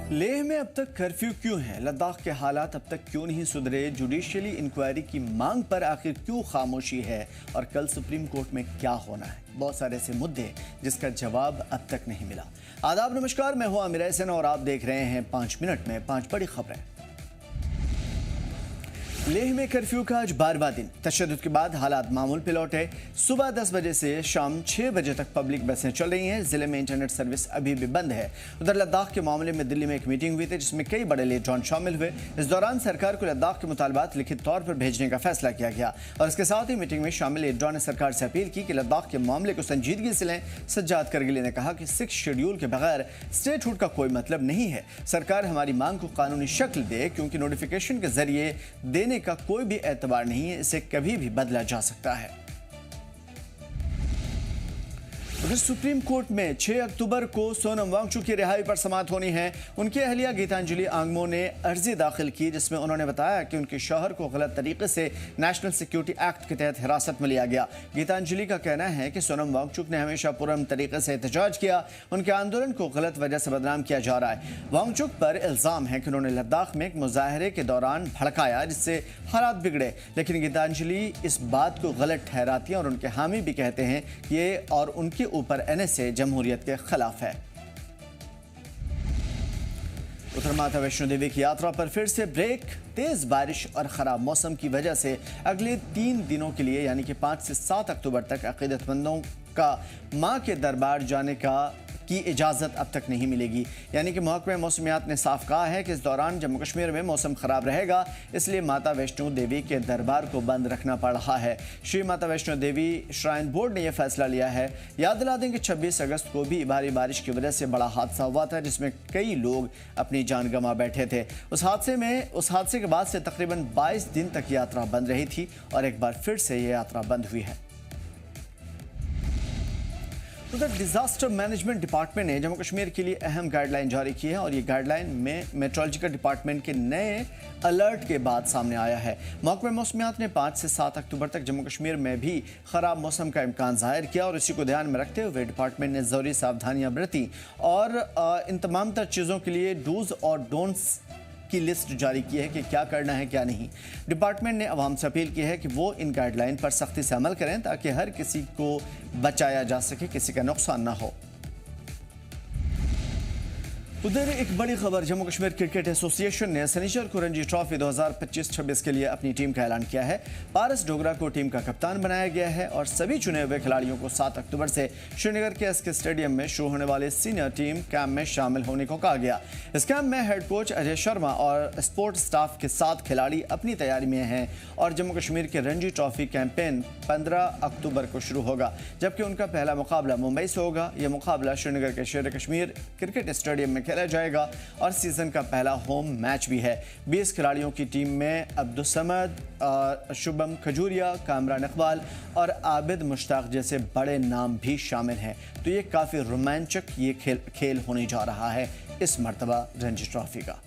लेह में अब तक कर्फ्यू क्यों है? लद्दाख के हालात अब तक क्यों नहीं सुधरे? जुडिशियली इंक्वायरी की मांग पर आखिर क्यों खामोशी है? और कल सुप्रीम कोर्ट में क्या होना है? बहुत सारे ऐसे मुद्दे जिसका जवाब अब तक नहीं मिला। आदाब, नमस्कार, मैं हूं आमिर हसन और आप देख रहे हैं 5 मिनट में 5 बड़ी खबरें। लेह में कर्फ्यू का आज 12वां दिन। तशद्दुद के बाद हालात मामूल पे लौटे। सुबह 10 बजे से शाम 6 बजे तक पब्लिक बसें चल रही हैं। जिले में इंटरनेट सर्विस अभी भी बंद है। उधर लद्दाख के मामले में दिल्ली में एक मीटिंग हुई थी जिसमें कई बड़े लीडर शामिल हुए। इस दौरान सरकार को लद्दाख के मुतालबात लिखित तौर पर भेजने का फैसला किया गया और इसके साथ ही मीटिंग में शामिल लीडरों ने सरकार से अपील की कि लद्दाख के मामले को संजीदगी से लें। सज्जाद करगिल ने कहा कि 6 शेड्यूल के बगैर स्टेटहुड का कोई मतलब नहीं है। सरकार हमारी मांग को कानूनी शक्ल दे, क्योंकि नोटिफिकेशन के जरिए देने का कोई भी एतबार नहीं है, इसे कभी भी बदला जा सकता है। उधर सुप्रीम कोर्ट में 6 अक्टूबर को सोनम वांगचुक की रिहाई पर समाअत होनी है। उनकी अहलिया गीतांजलि आंगमो ने अर्जी दाखिल की जिसमें उन्होंने बताया कि उनके शौहर को गलत तरीके से नेशनल सिक्योरिटी एक्ट के तहत हिरासत में लिया गया। गीतांजलि का कहना है कि सोनम वांगचुक ने हमेशा पुरअमन तरीके से एहतजाज किया। उनके आंदोलन को गलत वजह से बदनाम किया जा रहा है। वांगचुक पर इल्जाम है कि उन्होंने लद्दाख में एक मुजाहरे के दौरान भड़काया जिससे हालात बिगड़े, लेकिन गीतांजलि इस बात को गलत ठहराती हैं और उनके हामी भी कहते हैं कि ये और उनके ऊपर एनएसए जमहूरियत के खिलाफ है। उधर माता वैष्णो देवी की यात्रा पर फिर से ब्रेक। तेज बारिश और खराब मौसम की वजह से अगले 3 दिनों के लिए यानी कि 5 से 7 अक्टूबर तक अकीदतमंदों का मां के दरबार जाने की इजाज़त अब तक नहीं मिलेगी। यानी कि महकमे मौसमियात ने साफ कहा है कि इस दौरान जम्मू कश्मीर में मौसम खराब रहेगा, इसलिए माता वैष्णो देवी के दरबार को बंद रखना पड़ रहा है। श्री माता वैष्णो देवी श्राइन बोर्ड ने यह फैसला लिया है। याद दिला दें कि 26 अगस्त को भी भारी बारिश की वजह से बड़ा हादसा हुआ था जिसमें कई लोग अपनी जान गंवा बैठे थे। उस हादसे के बाद से तकरीबन 22 दिन तक यात्रा बंद रही थी और एक बार फिर से यह यात्रा बंद हुई है। उधर डिजास्टर मैनेजमेंट डिपार्टमेंट ने जम्मू कश्मीर के लिए अहम गाइडलाइन जारी की है और ये गाइडलाइन में मेट्रोलॉजिकल डिपार्टमेंट के नए अलर्ट के बाद सामने आया है। महकमे मौसमियात ने 5 से 7 अक्टूबर तक जम्मू कश्मीर में भी खराब मौसम का इम्कान जाहिर किया और इसी को ध्यान में रखते हुए डिपार्टमेंट ने ज़रूरी सावधानियां बरती और इन तमाम तर चीज़ों के लिए डूज और डोंट्स की लिस्ट जारी की है कि क्या करना है क्या नहीं। डिपार्टमेंट ने अवाम से अपील की है कि वो इन गाइडलाइन पर सख्ती से अमल करें ताकि हर किसी को बचाया जा सके, किसी का नुकसान ना हो। उधर एक बड़ी खबर, जम्मू कश्मीर क्रिकेट एसोसिएशन ने शनिचर को रणजी ट्रॉफी 2025-26 के लिए अपनी टीम का ऐलान किया है। पारस डोगरा को टीम का कप्तान बनाया गया है और सभी चुने हुए खिलाड़ियों को 7 अक्टूबर से श्रीनगर के एसके स्टेडियम में शुरू होने वाले सीनियर टीम कैंप में शामिल होने को कहा गया। इस कैंप में हेड कोच अजय शर्मा और स्पोर्ट स्टाफ के 7 खिलाड़ी अपनी तैयारी में हैं और जम्मू कश्मीर के रणजी ट्रॉफी कैंपेन 15 अक्टूबर को शुरू होगा, जबकि उनका पहला मुकाबला मुंबई से होगा। यह मुकाबला श्रीनगर के शेर कश्मीर क्रिकेट स्टेडियम में खेला जाएगा और सीजन का पहला होम मैच भी है। 20 खिलाड़ियों की टीम में अब्दुल समद, शुभम खजूरिया, कामरान इकबाल और आबिद मुश्ताक जैसे बड़े नाम भी शामिल हैं। तो ये काफ़ी रोमांचक खेल होने जा रहा है इस मर्तबा रणजी ट्रॉफी का।